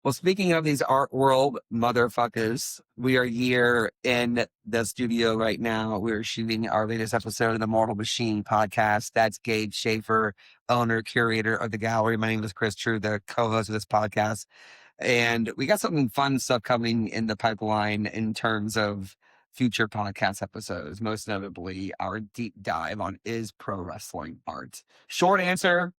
Well, speaking of these art world motherfuckers, we are here in the studio right now. We're shooting our latest episode of the Mortal Machine podcast. That's Gabe Shaffer, owner, curator of the gallery. My name is Chris True, the co-host of this podcast. And we got something fun stuff coming in the pipeline in terms of future podcast episodes, most notably our deep dive on is pro wrestling art. Short answer,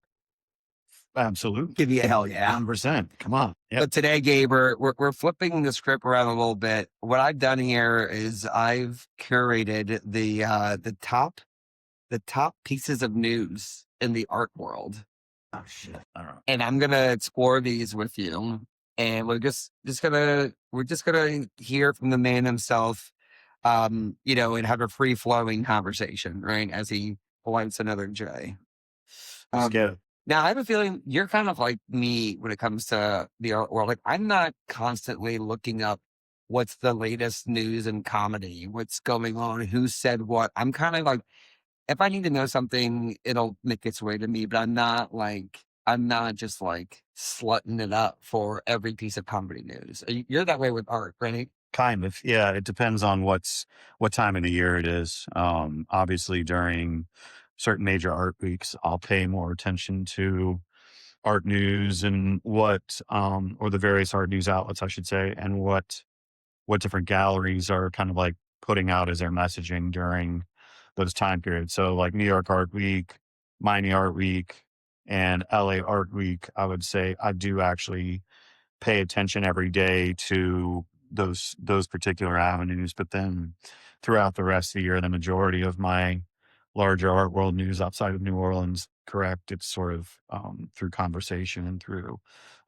Absolutely. give me a hell yeah. 100%. Come on. Yep. But today, Gabe, we're flipping the script around a little bit. What I've done here is I've curated the top pieces of news in the art world. Oh shit. I don't know. And I'm gonna explore these with you. And we're just gonna hear from the man himself, and have a free flowing conversation, right? As he lights another J. Let's get it. Now, I have a feeling you're kind of like me when it comes to the art world. Like, I'm not constantly looking up what's the latest news in comedy, what's going on, who said what. I'm kind of like, if I need to know something, it'll make its way to me, but I'm not just like slutting it up for every piece of comedy news. You're that way with art, right? Kind of. Yeah. It depends on what time of the year it is. Obviously during certain major art weeks, I'll pay more attention to art news and or the various art news outlets, I should say, and what different galleries are kind of like putting out as their messaging during those time periods. So like New York Art Week, Miami Art Week, and LA Art Week, I would say I do actually pay attention every day to those particular avenues. But then throughout the rest of the year, the majority of my larger art world news outside of New Orleans, correct, it's sort of through conversation and through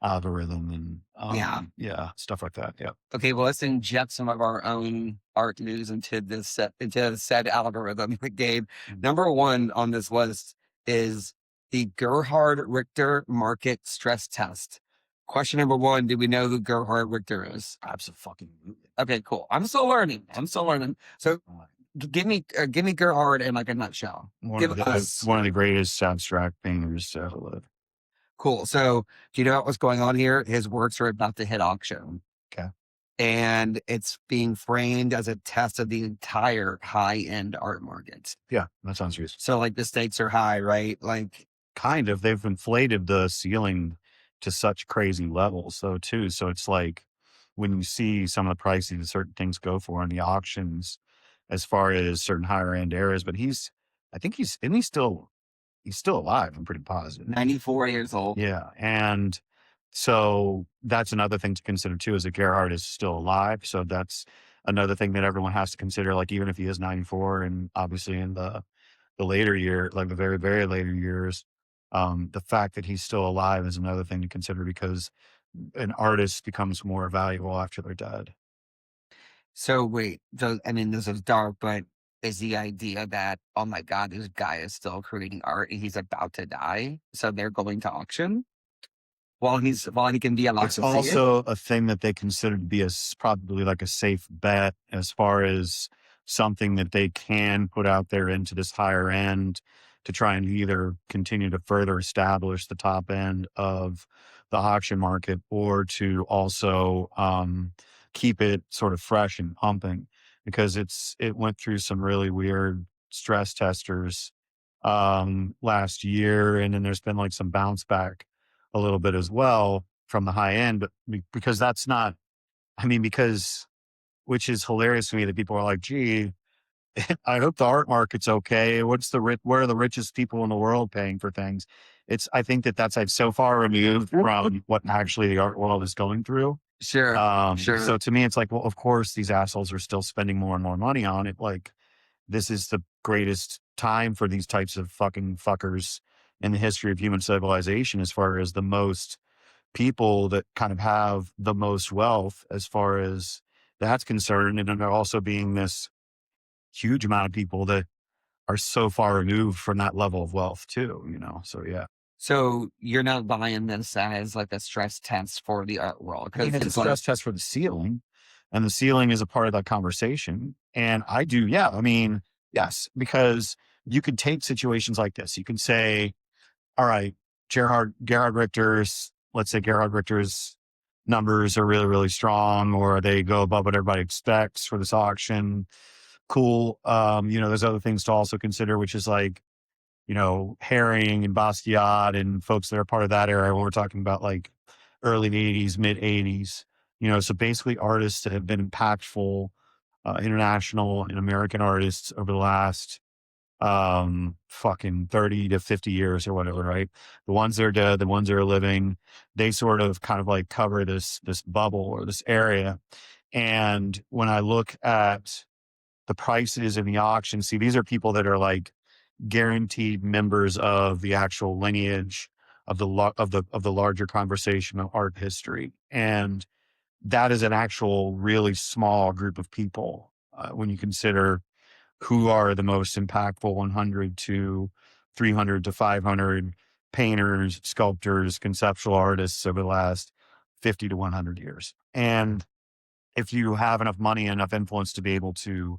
algorithm and stuff like that. Yeah. Okay, well, let's inject some of our own art news into said algorithm. Gabe, number one on this list is the Gerhard Richter market stress test. Question number one: do we know who Gerhard Richter is? Absolutely. Okay, cool. I'm still learning. So, give me Gerhard in like a nutshell. One of the greatest abstract painters to ever live. Cool. So, do you know what's going on here? His works are about to hit auction. Okay. And it's being framed as a test of the entire high-end art market. Yeah, that sounds reasonable. So, like, the stakes are high, right? Like, kind of. They've inflated the ceiling to such crazy levels, though, too. So it's like when you see some of the prices that certain things go for in the auctions, as far as certain higher end areas. But he's still alive. I'm pretty positive. 94 years old. Yeah, and so that's another thing to consider too, is that Gerhard is still alive. So that's another thing that everyone has to consider. Like even if he is 94, and obviously in the later year, like the very, very later years, the fact that he's still alive is another thing to consider, because an artist becomes more valuable after they're dead. So wait, this is dark, but is the idea that, oh my God, this guy is still creating art and he's about to die, so they're going to auction while he can be alive? It's also a thing that they consider to be probably like a safe bet, as far as something that they can put out there into this higher end to try and either continue to further establish the top end of the auction market, or to also keep it sort of fresh and pumping, because it went through some really weird stress testers last year. And then there's been like some bounce back a little bit as well from the high end, but because which is hilarious to me that people are like, gee, I hope the art market's okay. Where are the richest people in the world paying for things? I think that's like so far removed from what actually the art world is going through. Sure. So to me, it's like, well, of course these assholes are still spending more and more money on it. Like, this is the greatest time for these types of fucking fuckers in the history of human civilization, as far as the most people that kind of have the most wealth, as far as that's concerned. And then there also being this huge amount of people that are so far removed from that level of wealth too, So, yeah. So you're not buying this as like a stress test for the art world? It's a stress test for the ceiling, and the ceiling is a part of that conversation. And I do, yeah. Yes, because you could take situations like this. You can say, all right, Gerhard Richter's, let's say Gerhard Richter's numbers are really, really strong, or they go above what everybody expects for this auction. Cool. There's other things to also consider, which is like, Herring and Basquiat and folks that are part of that era when we're talking about like early 80s, mid 80s. So basically artists that have been impactful, international and American artists over the last fucking 30 to 50 years or whatever, right? The ones that are dead, the ones that are living, they sort of kind of like cover this bubble or this area. And when I look at the prices in the auction, see, these are people that are like guaranteed members of the actual lineage of the larger conversation of art history. And that is an actual really small group of people when you consider who are the most impactful 100 to 300 to 500 painters, sculptors, conceptual artists over the last 50 to 100 years. And if you have enough money and enough influence to be able to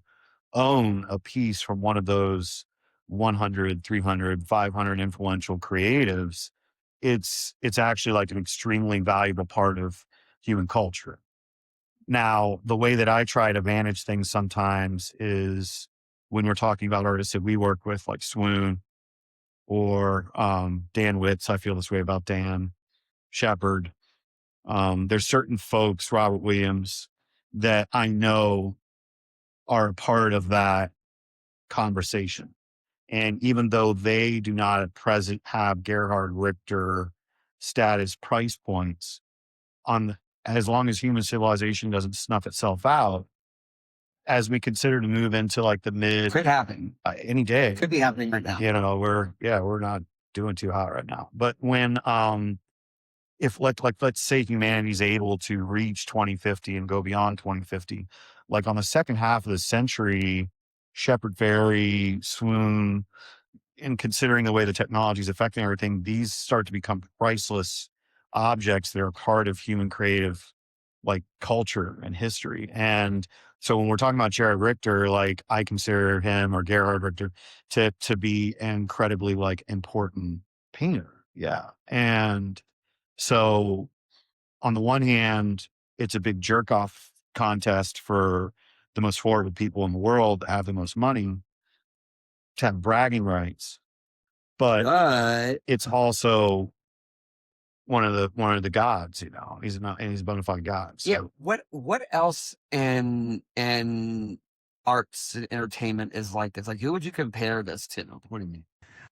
own a piece from one of those 100, 300, 500 influential creatives, it's actually like an extremely valuable part of human culture. Now, the way that I try to manage things sometimes is when we're talking about artists that we work with, like Swoon or Dan Witz. I feel this way about Dan Shepard. There's certain folks, Robert Williams, that I know are a part of that conversation. And even though they do not at present have Gerhard Richter status price points, as long as human civilization doesn't snuff itself out, as we consider to move into like the mid, Could happen. Any day, Could be happening right now. we're not doing too hot right now. But when if let's say humanity's able to reach 2050 and go beyond 2050, like on the second half of the century, Shepard Fairey, Swoon, and considering the way the technology is affecting everything, these start to become priceless objects that are part of human creative like culture and history. And so when we're talking about Jared Richter, like I consider him or Gerhard Richter to be incredibly like important painter. Yeah. And so on the one hand, it's a big jerk off contest for the most forward people in the world to have the most money, to have bragging rights. But it's also one of the gods, he's a bona fide god. So. Yeah. What else in arts and entertainment is like this? Like, who would you compare this to? What do you mean?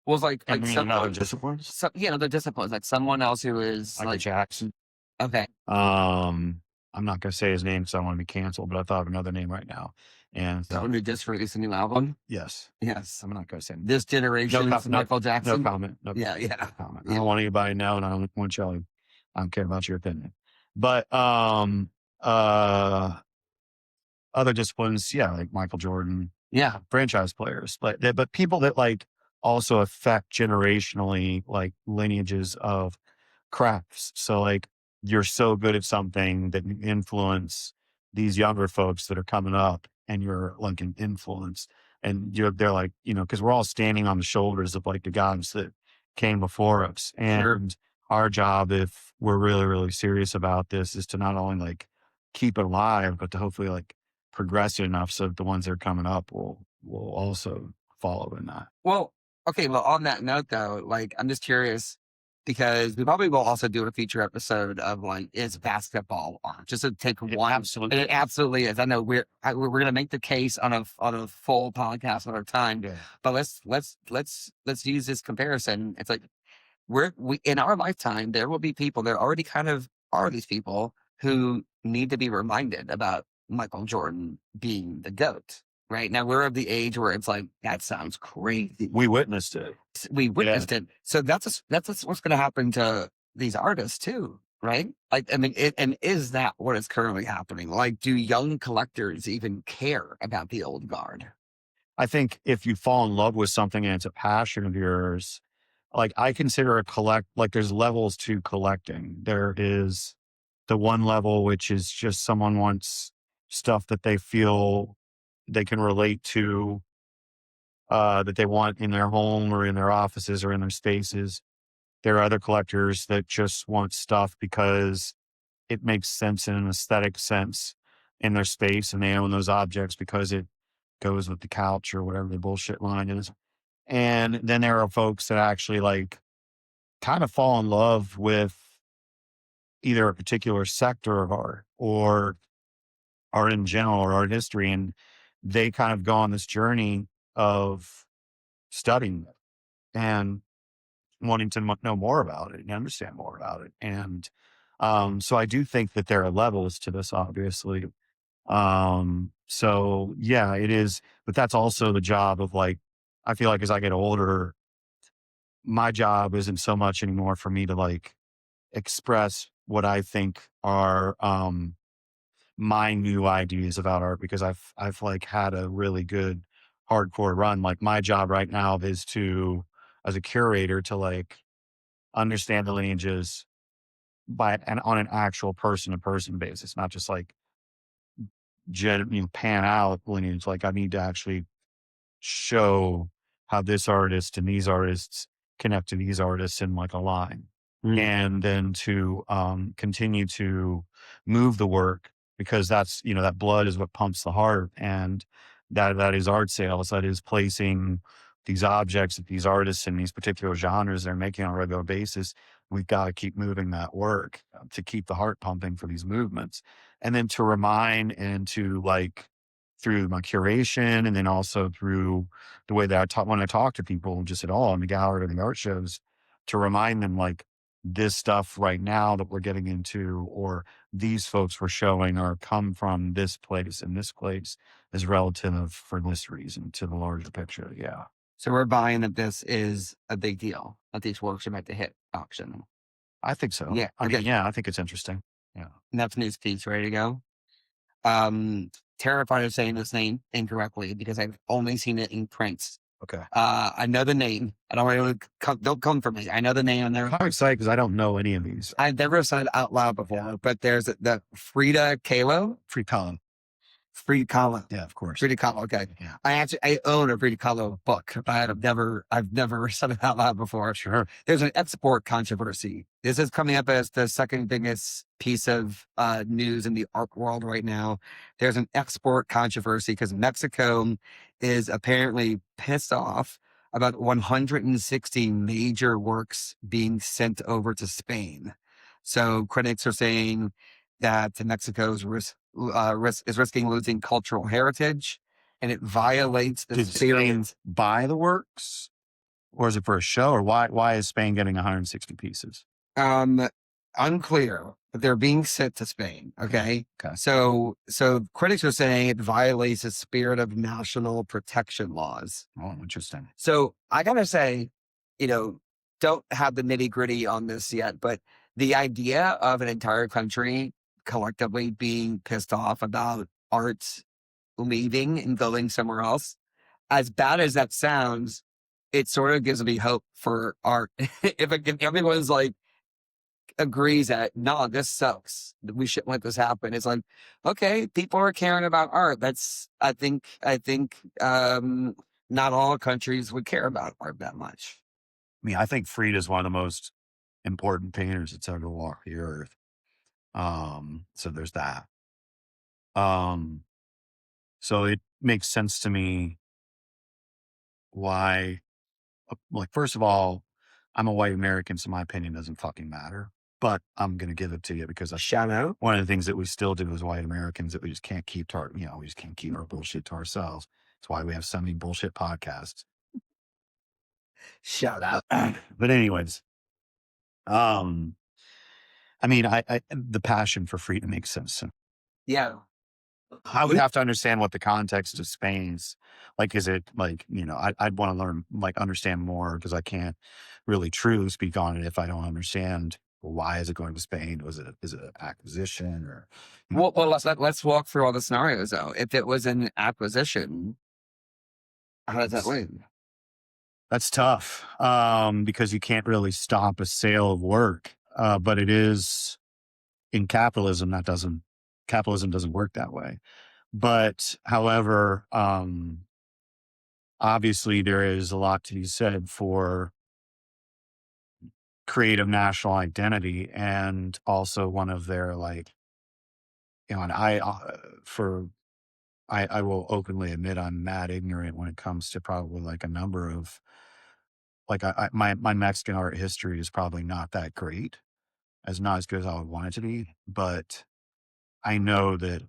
Well, it's like some other disciplines. The disciplines, like someone else who is Michael Jackson. Okay. I'm not gonna say his name because I don't want to be canceled, but I thought of another name right now. And someone who just released a new album. Yes. Yes. I'm not gonna say this generation. Michael Jackson. No comment. No comment. I don't want anybody to know, and I don't want Shelly. I don't care about your opinion. But other disciplines, yeah, like Michael Jordan. Yeah. Franchise players. But people that like also affect generationally like lineages of crafts. So like you're so good at something that you influence these younger folks that are coming up, and you're like an influence, and they're like, because we're all standing on the shoulders of like the gods that came before us. And our job, if we're really, really serious about this, is to not only like keep it alive, but to hopefully like progress it enough so that the ones that are coming up will also follow in that. Well, okay. Well, on that note though, like, I'm just curious because we probably will also do a feature episode of like, is basketball art? Just to take one. Absolutely. It absolutely is. I know we're going to make the case on a full podcast at our time, but let's use this comparison. It's like, we in our lifetime, there will be people, there already kind of are these people who need to be reminded about Michael Jordan being the GOAT. Right now, we're of the age where it's like, that sounds crazy. We witnessed it. it. So that's what's going to happen to these artists too, right? Like, I mean, and is that what is currently happening? Like, do young collectors even care about the old guard? I think if you fall in love with something and it's a passion of yours, like I consider there's levels to collecting. There is the one level, which is just someone wants stuff that they feel they can relate to, that they want in their home or in their offices or in their spaces. There are other collectors that just want stuff because it makes sense in an aesthetic sense in their space, and they own those objects because it goes with the couch or whatever the bullshit line is. And then there are folks that actually like kind of fall in love with either a particular sector of art or art in general or art history. And they kind of go on this journey of studying it and wanting to know more about it and understand more about it. And so I do think that there are levels to this, obviously. So yeah, it is, but that's also the job of like, I feel like as I get older, my job isn't so much anymore for me to like express what I think are my new ideas about art, because I've like had a really good hardcore run. Like my job right now is to, as a curator, to like understand the lineages by and on an actual person to person basis, not just like pan out lineage. Like I need to actually show how this artist and these artists connect to these artists in like a line. And then to continue to move the work, because that's, you know, that blood is what pumps the heart, and that is art sales, that is placing these objects that these artists in these particular genres they're making on a regular basis. We've got to keep moving that work to keep the heart pumping for these movements, and then to remind and to like through my curation, and then also through the way that I talk when I talk to people just at all in the gallery or the art shows, to remind them like this stuff right now that we're getting into, or these folks we're showing, or come from this place and this place is relative for this reason to the larger picture. Yeah. So we're buying that this is a big deal, that these works are meant to hit auction. I think so. Yeah. I mean, Okay. yeah, I think it's interesting. Yeah. Next news piece, ready to go? Terrified of saying this name incorrectly because I've only seen it in print. Okay. I know the name. I don't want to don't come for me. I know the name, and I'm excited because I don't know any of these. I've never said it out loud before, but there's the Frida Kahlo. Free Colin. Frida Kahlo. Yeah, of course. Frida Kahlo. Okay. Yeah. I own a Frida Kahlo book, but I've never said it out loud before. Sure. There's an export controversy. This is coming up as the second biggest piece of news in the art world right now. There's an export controversy because Mexico is apparently pissed off about 160 major works being sent over to Spain. So critics are saying that Mexico's is risking losing cultural heritage, and it violates the Did Spain buy the works, or is it for a show, or why is Spain getting 160 pieces? Unclear, but they're being sent to Spain. Okay. Okay. So critics are saying it violates the spirit of national protection laws. Oh, interesting. So I gotta say, don't have the nitty gritty on this yet, but the idea of an entire country collectively being pissed off about art leaving and going somewhere else, as bad as that sounds, it sort of gives me hope for art. if everyone's like agrees that no, this sucks, we shouldn't let this happen. It's like, okay, people are caring about art. I think not all countries would care about art that much. I mean, I think Frida is one of the most important painters that's ever walked the earth. So there's that. So it makes sense to me why, like, first of all, I'm a white American, so my opinion doesn't fucking matter, but I'm going to give it to you because Shout out. one of the things that we still do as white Americans that we just can't keep we just can't keep our bullshit to ourselves. That's why we have so many bullshit podcasts. Shout out. But anyways, I mean, I the passion for freedom makes sense. Yeah. I would have to understand what the context of Spain's like. Is it like, I'd want to learn, like, understand more, because I can't really truly speak on it if I don't understand, well, why is it going to Spain? Is it an acquisition or? Well, let's walk through all the scenarios though. If it was an acquisition, how does that work? That's tough, because you can't really stop a sale of work. But it is in capitalism capitalism doesn't work that way. But however, obviously there is a lot to be said for creative national identity, and also one of their like, and I will openly admit I'm mad ignorant when it comes to probably like a number of like my Mexican art history is probably not that great, as not as good as I would want it to be, but I know that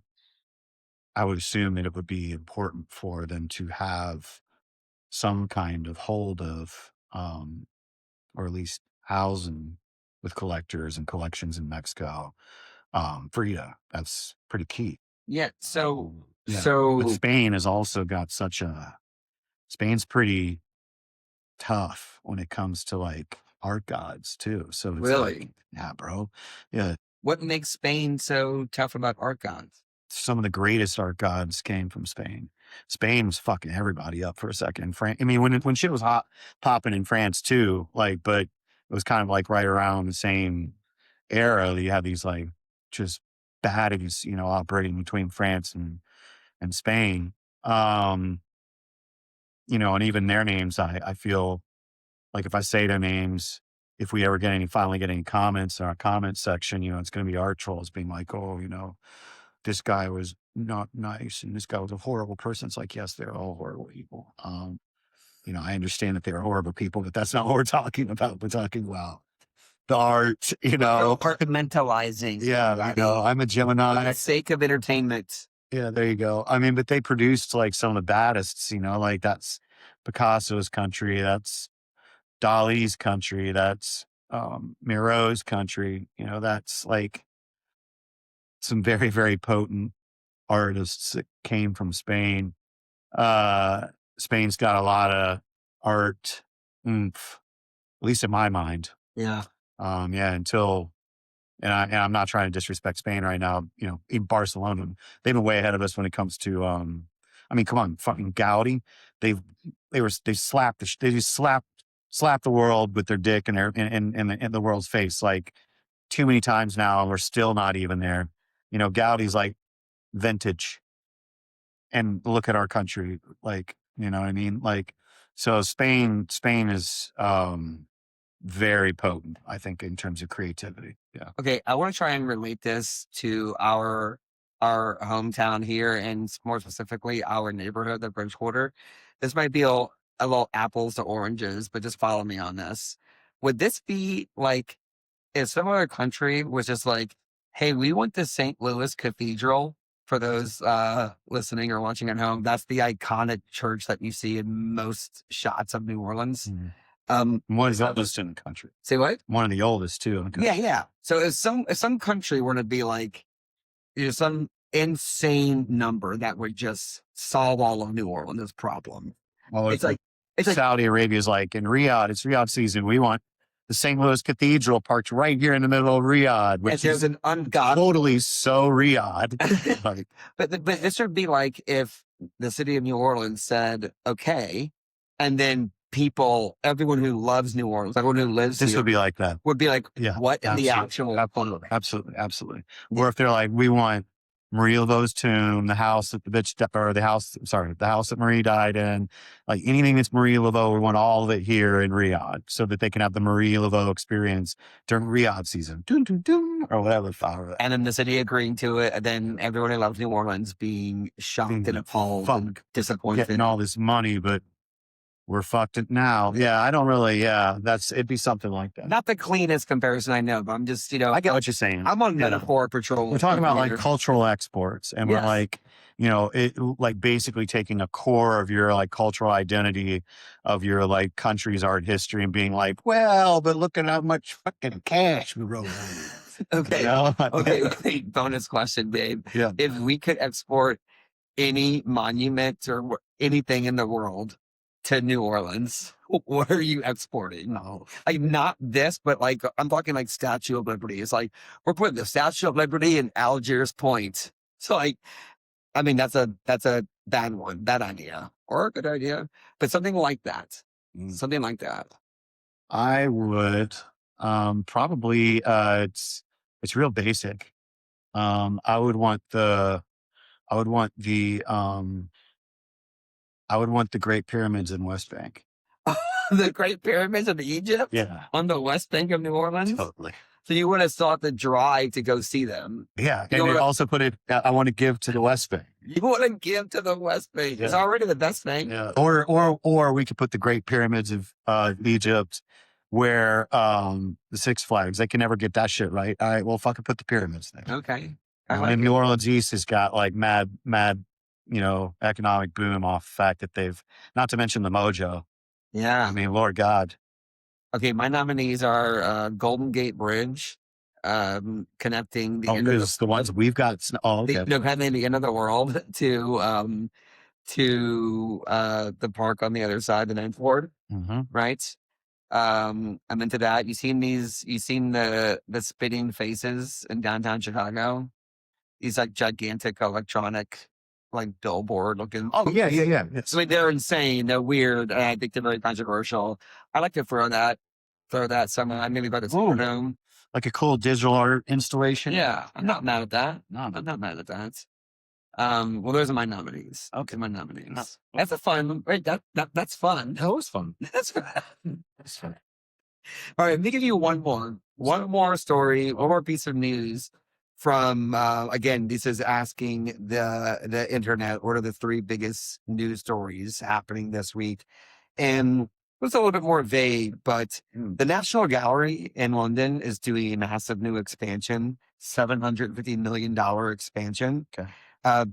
I would assume that it would be important for them to have some kind of hold of, or at least housing with collectors and collections in Mexico. Frida, that's pretty key. Yeah. So Yeah. But so Spain has also got Spain's pretty tough when it comes to like art gods too. So it's like, really, yeah, bro. Yeah. what makes Spain so tough about art gods? Some of the greatest art gods came from Spain. Spain was fucking everybody up for a second. I mean, when shit was hot popping in France too, like, but it was kind of like right around the same era that you had these like just baddies, operating between France and Spain. Um, and even their names, I feel like if I say their names, if we ever finally get any comments in our comment section, it's going to be art trolls being like, oh, this guy was not nice and this guy was a horrible person. It's like, yes, they're all horrible people. I understand that they're horrible people, but that's not what we're talking about. We're talking about the art, Compartmentalizing. Yeah, I'm a For Gemini. the sake of entertainment. Yeah, there you go. I mean, but they produced like some of the baddest, like that's Picasso's country, that's Dali's country, that's Miro's country, that's like some very, very potent artists that came from Spain. Spain's got a lot of art oomph, at least in my mind. Yeah. Yeah, I'm not trying to disrespect Spain right now. Even Barcelona, they've been way ahead of us when it comes to, I mean, come on, fucking Gaudi. They just slapped the world with their dick in the world's face like too many times now, and we're still not even there. Gaudi's like vintage, and look at our country, like, you know what I mean? Like, so Spain is, very potent, I think, in terms of creativity. Yeah. Okay, I want to try and relate this to our hometown here, and more specifically our neighborhood, the Bridgewater. This might be a little apples to oranges, but just follow me on this. Would this be like if some other country was just like, hey, we want the St. Louis Cathedral for those listening or watching at home? That's the iconic church that you see in most shots of New Orleans. One of the oldest in the country. Say what? One of the oldest too in the country. Yeah, yeah. So if some country were to be like, some insane number that would just solve all of New Orleans' problem. Well, it's like Saudi Arabia's like, in Riyadh, it's Riyadh season. We want the St. Louis Cathedral parked right here in the middle of Riyadh, which is an ungodly, totally so Riyadh. Like, but this would be like if the city of New Orleans said, okay, and then everyone who loves New Orleans, everyone who lives this here, would be like that. would be like, Yeah, what in the actual? Absolutely. Or if they're like, we want Marie Laveau's tomb, the house that the house that Marie died in, like anything that's Marie Laveau, we want all of it here in Riyadh so that they can have the Marie Laveau experience during Riyadh season, dun, dun, dun, or whatever. And then the city agreeing to it, and then everyone who loves New Orleans being shocked and appalled and disappointed. Getting all this money, but we're fucked it now. Yeah, I don't really, it'd be something like that. Not the cleanest comparison I know, but I'm just, I get what you're saying. I'm on metaphor patrol. We're talking about like cultural exports, and Yes. we're like, it like basically taking a core of your like cultural identity of your like country's art history and being like, well, but look at how much fucking cash we wrote on. Okay. Okay. Bonus question, babe. Yeah. If we could export any monument or anything in the world to New Orleans, what are you exporting? No. Like not this, but like I'm talking like Statue of Liberty. It's like we're putting the Statue of Liberty in Algiers Point. So like, I mean that's a bad one, bad idea, or a good idea, but something like that. Something like that. I would probably it's real basic. I would want the Great Pyramids in West Bank. the Great Pyramids of Egypt Yeah, on the West Bank of New Orleans. totally. So you would have sought the drive to go see them. Yeah, You and know it what? also put it. I want to give to the West Bank. You want to give to the West Bank. It's Yeah. already the best bank. Yeah, or we could put the Great Pyramids of Egypt, where the Six Flags, they can never get that shit right. All right, well, fucking put the pyramids there. Okay. I like And it. New Orleans East has got like mad, economic boom off the fact that they've, not to mention the mojo. Yeah. I mean, Lord God. Okay, my nominees are Golden Gate Bridge, connecting the Oh, end of because the ones we've got. Oh, okay. connecting the end of the world to the park on the other side, the ninth ward, Mm-hmm. right? I'm into that. You seen the spitting faces in downtown Chicago? These like gigantic electronic, like billboard looking. Oh, yeah. So like, they're insane. They're weird. And I think they're very controversial. I like to throw that somewhere. Maybe by the Superdome. Like a cool digital art installation. Yeah, I'm not mad at that. No, I'm not mad at that. Well, those are my nominees. Okay. My nominees. That's a fun. Right, that's fun. That was fun. That's fun. That's fun. All right, let me give you one more story, one more piece of news from again. This is asking the internet what are the three biggest news stories happening this week, and it's a little bit more vague. But the National Gallery in London is doing a massive new expansion, $750 million expansion. Okay.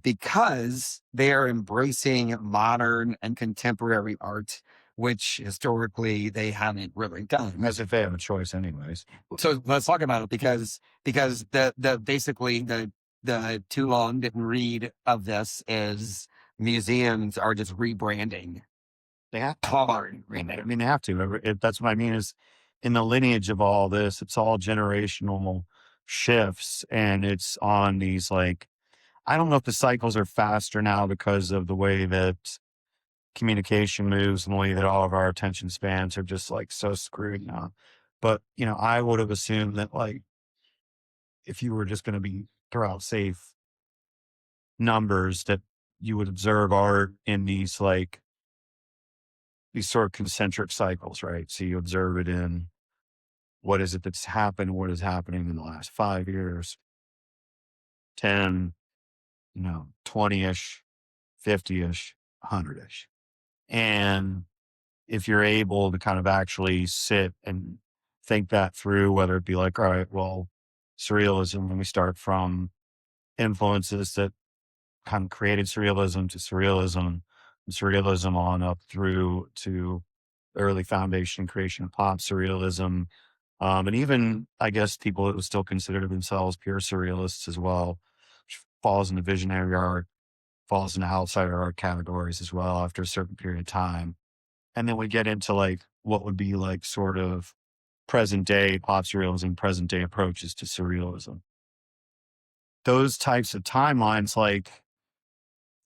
Because they are embracing modern and contemporary art, which historically they haven't really done. As if they have a choice, anyways. So let's talk about it because the basically the too long didn't read of this is museums are just rebranding. They have to. Hard. I mean, they have to. That's what I mean is in the lineage of all this, it's all generational shifts, and it's on these like, I don't know if the cycles are faster now because of the way that communication moves and the way that all of our attention spans are just like so screwed now. But, I would have assumed that like if you were just going to be throw out safe numbers that you would observe art in these sort of concentric cycles, right? So you observe it in what is it that's happened, what is happening in the last 5 years, 10, 20-ish, 50-ish, 100-ish. And if you're able to kind of actually sit and think that through, whether it be like, all right, well, surrealism, when we start from influences that kind of created surrealism to surrealism, and surrealism on up through to the early foundation creation of pop surrealism. And even, I guess, people that would still consider themselves pure surrealists as well, which falls into visionary art, falls into outsider art categories as well after a certain period of time. And then we get into like what would be like sort of present day pop surrealism, present day approaches to surrealism. Those types of timelines, like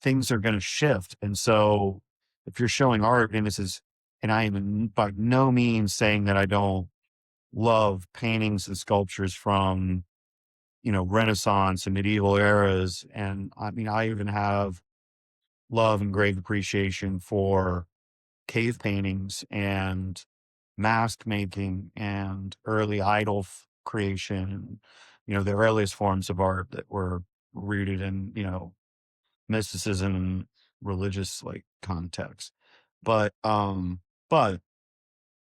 things are going to shift. And so if you're showing art, and I am by no means saying that I don't love paintings and sculptures from, Renaissance and medieval eras. And I mean, I even have love and great appreciation for cave paintings and mask making and early idol creation and the earliest forms of art that were rooted in mysticism and religious like context. But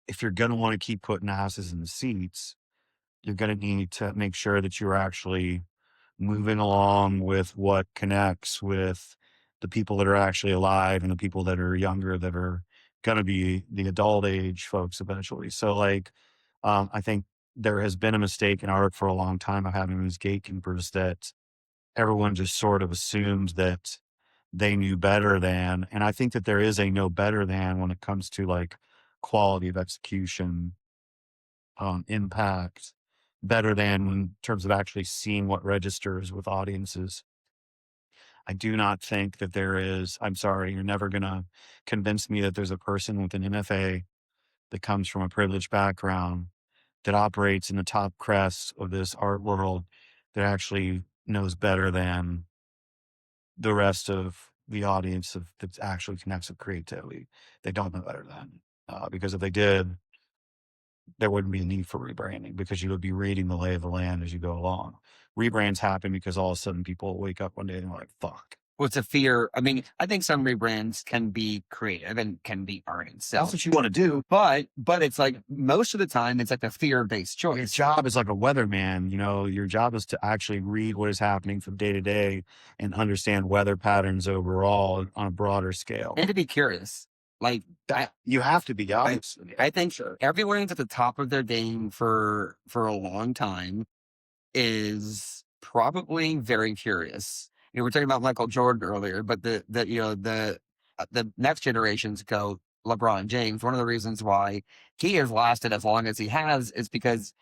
if you're going to want to keep putting asses in the seats, you're going to need to make sure that you're actually moving along with what connects with the people that are actually alive and the people that are younger that are going to be the adult age folks eventually. So like, I think there has been a mistake in art for a long time of having these gatekeepers that everyone just sort of assumes that they knew better than. And I think that there is a know better than when it comes to like quality of execution, impact, better than in terms of actually seeing what registers with audiences. I do not think that there is, I'm sorry, you're never going to convince me that there's a person with an MFA that comes from a privileged background that operates in the top crest of this art world that actually knows better than the rest of the audience that actually connects with creativity. They don't know better than. because if they did, there wouldn't be a need for rebranding because you would be reading the lay of the land as you go along. Rebrands happen because all of a sudden people wake up one day and they're like, fuck. Well, it's a fear. I mean, I think some rebrands can be creative and can be art That's itself. what you want to do. But it's like most of the time it's like a fear-based choice. Your job is like a weatherman. You know, your job is to actually read what is happening from day to day and understand weather patterns overall on a broader scale. And to be curious. Like That you have to be, obviously. I think everyone's at the top of their game for a long time is probably very curious. You know, we're talking about Michael Jordan earlier, but the next generations go LeBron James. One of the reasons why he has lasted as long as he has is because,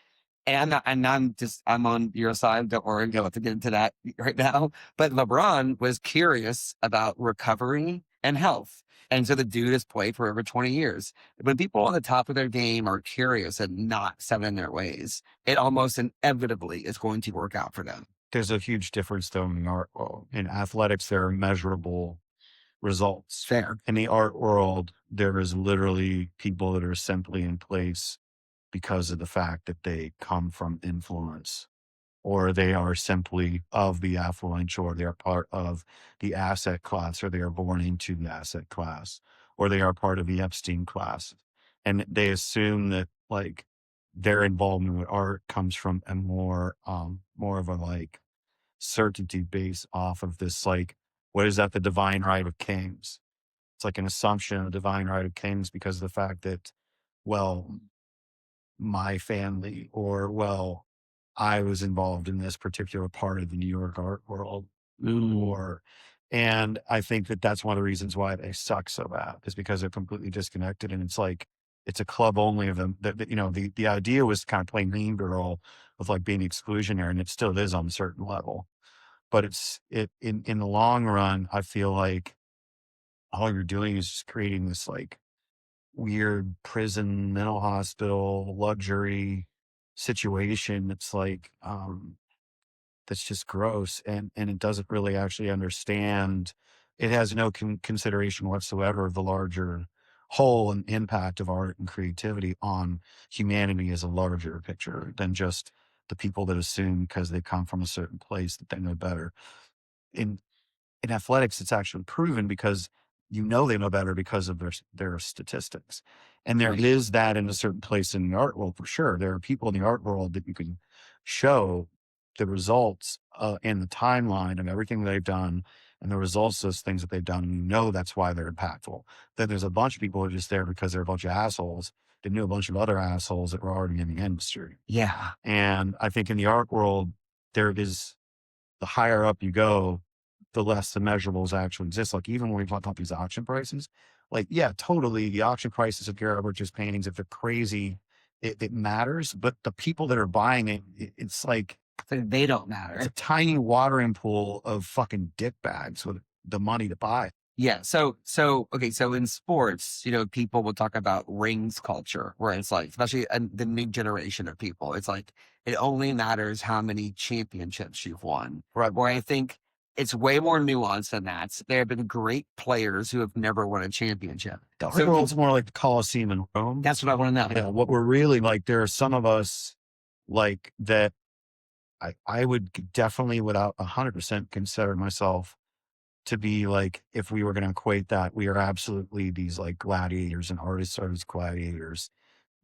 and I'm on your side. Don't worry, don't have to get into that right now. But LeBron was curious about recovery and health. And so the dude has played for over 20 years. When people on the top of their game are curious and not set in their ways, it almost inevitably is going to work out for them. There's a huge difference though in the art world. In athletics, there are measurable results. Fair. In the art world, there is literally people that are simply in place because of the fact that they come from influence, or they are simply of the affluential, or they are part of the asset class, or they are born into the asset class, or they are part of the Epstein class. And they assume that like their involvement with art comes from a more of a like certainty based off of this, like, what is that? The divine right of kings. It's like an assumption of divine right of kings because of the fact that, well, my family, or well, I was involved in this particular part of the New York art world, or, and I think that that's one of the reasons why they suck so bad is because they're completely disconnected. And it's like, it's a club only of them that, you know, the idea was to kind of play mean girl with like being exclusionary, and it still is on a certain level. But in the long run, I feel like all you're doing is just creating this like weird prison, mental hospital, luxury situation that's like that's just gross, and it doesn't really actually understand. It has no consideration whatsoever of the larger whole and impact of art and creativity on humanity as a larger picture than just the people that assume because they come from a certain place that they know better. In in athletics, it's actually proven because you know they know better because of their statistics. And there is that in a certain place in the art world for sure. There are people in the art world that you can show the results and the timeline of everything they've done and the results of those things that they've done. And you know that's why they're impactful. Then there's a bunch of people who are just there because they're a bunch of assholes that knew a bunch of other assholes that were already in the industry. Yeah. And I think in the art world, there is, the higher up you go, the less the measurables actually exist. Like even when we talk about these auction prices, like, yeah, totally. The auction prices of Garrett Rich's paintings, if they're crazy, it matters. But the people that are buying it's like, They don't matter. it's a tiny watering pool of fucking dick bags with the money to buy. Yeah. So okay. So in sports, you know, people will talk about rings culture, where it's like, especially the new generation of people, it's like it only matters how many championships you've won. Right. Where I think it's way more nuanced than that. There have been great players who have never won a championship. The art world's more like the Colosseum in Rome. That's what I want to know. Yeah, what we're really like, there are some of us like that. I would definitely, without 100%, consider myself to be like, if we were going to equate that, we are absolutely these like gladiators, and artists are these gladiators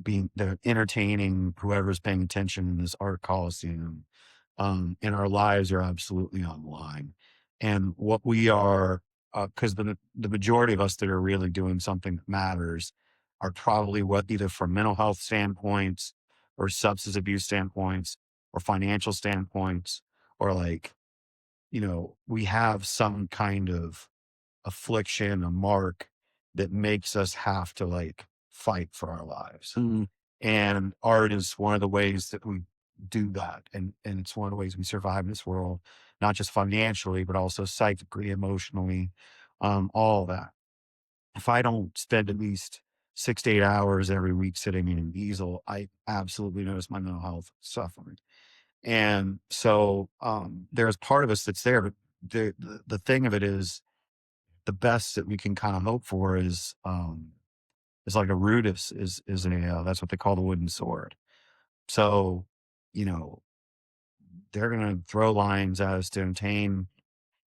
being, they're entertaining whoever's paying attention in this art coliseum. And our lives are absolutely on the line. And what we are, because the majority of us that are really doing something that matters are probably what, either from mental health standpoints or substance abuse standpoints or financial standpoints, or like, you know, we have some kind of affliction, a mark that makes us have to like fight for our lives. And art is one of the ways that we do that. And it's one of the ways we survive in this world, not just financially, but also psychically, emotionally, all of that. If I don't spend at least 6 to 8 hours every week sitting in an easel, I absolutely notice my mental health suffering. And so there's part of us that's there, but the thing of it is, the best that we can kind of hope for is is like a rudis is that's what they call the wooden sword. So, you know, they're gonna throw lines at us to entertain.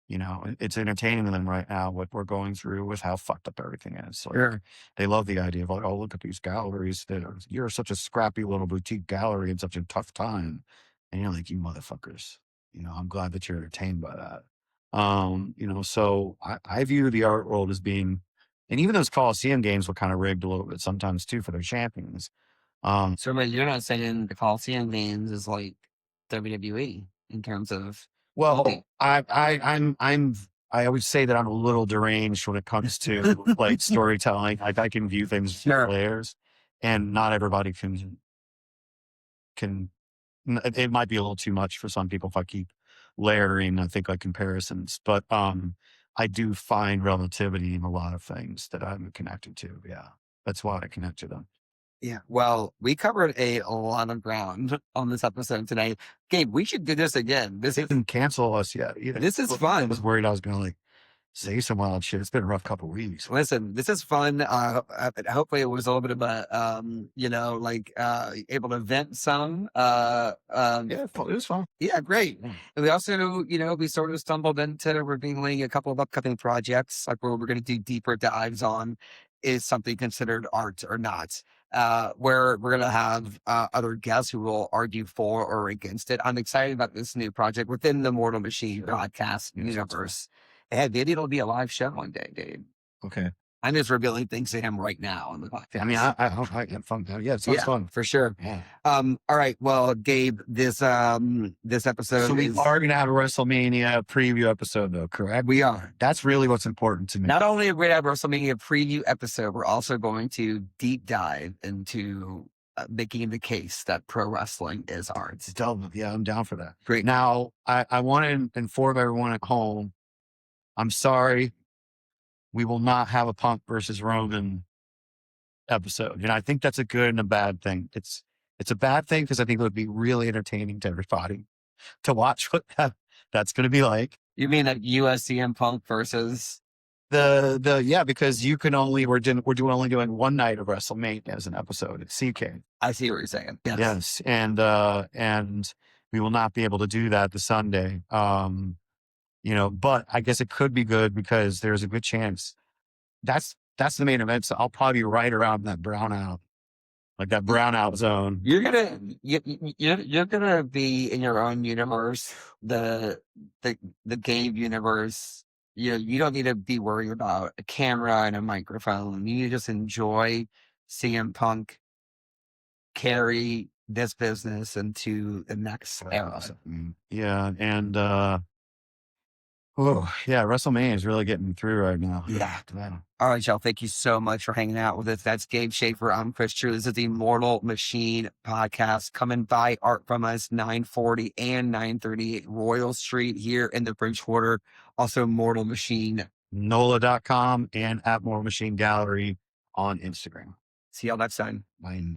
You know, it's entertaining them right now what we're going through with how fucked up everything is. Like, Sure. they love the idea of like, oh, look at these galleries. You're such a scrappy little boutique gallery in such a tough time, and you're like, you motherfuckers. You know, I'm glad that you're entertained by that. You know, so I view the art world as being, and even those Coliseum games were kind of rigged a little bit sometimes too for their champions. So, but you're not saying the Coliseum games is like WWE in terms of Well, booking. I always say that I'm a little deranged when it comes to like storytelling. Like, I can view things in Sure. layers, and not everybody can. It might be a little too much for some people if I keep layering. I think like comparisons, but I do find relativity in a lot of things that I'm connected to. Yeah, that's why I connect to them. Yeah. Well, we covered a lot of ground on this episode today. Gabe, we should do this again. This They is didn't cancel us yet either. this is I fun. was worried I was gonna like say some wild shit. It's been a rough couple of weeks. Listen, this is fun. Hopefully it was a little bit of a, you know, like, able to vent some, Yeah, it was fun. yeah, great. Yeah. And we also, you know, we sort of stumbled into revealing a couple of upcoming projects, like where we're going to do deeper dives on is something considered art or not. Where we're going to have other guests who will argue for or against it. I'm excited about this new project within the Mortal Machine podcast universe. And maybe it'll be a live show one day, dude. Okay. I'm just revealing things to him right now on the podcast. I mean, I have fun. Yeah, it sounds fun. For sure. Yeah. All right. Well, Gabe, this episode So we is, are going to have a WrestleMania preview episode, though, correct? we are. That's really what's important to me. Not only are we going to have a WrestleMania preview episode, we're also going to deep dive into making the case that pro wrestling is art. Yeah, I'm down for that. Great. Now, I want to inform everyone at home. I'm sorry, we will not have a Punk versus Roman episode, and I think that's a good and a bad thing. It's a bad thing because I think it would be really entertaining to everybody to watch what that's going to be like. You mean like USCM Punk versus Yeah, because you can only we're only doing one night of WrestleMania as an episode at CK. I see what you're saying. Yes, and we will not be able to do that the Sunday. You know, but I guess it could be good because there's a good chance that's the main event. So I'll probably be right around that brownout, like that brownout zone. You're gonna be in your own universe, the game universe. You don't need to be worried about a camera and a microphone. You need to just enjoy CM Punk carry this business into the next era. Yeah, and WrestleMania is really getting through right now. Yeah. All right, y'all. Thank you so much for hanging out with us. That's Gabe Shaffer. I'm Chris True. This is the Mortal Machine podcast. Come and buy art from us, 940 and 938 Royal Street here in the Bridgewater. Also, Mortal Machine. NOLA.com and at Mortal Machine Gallery on Instagram. See y'all next time. Bye.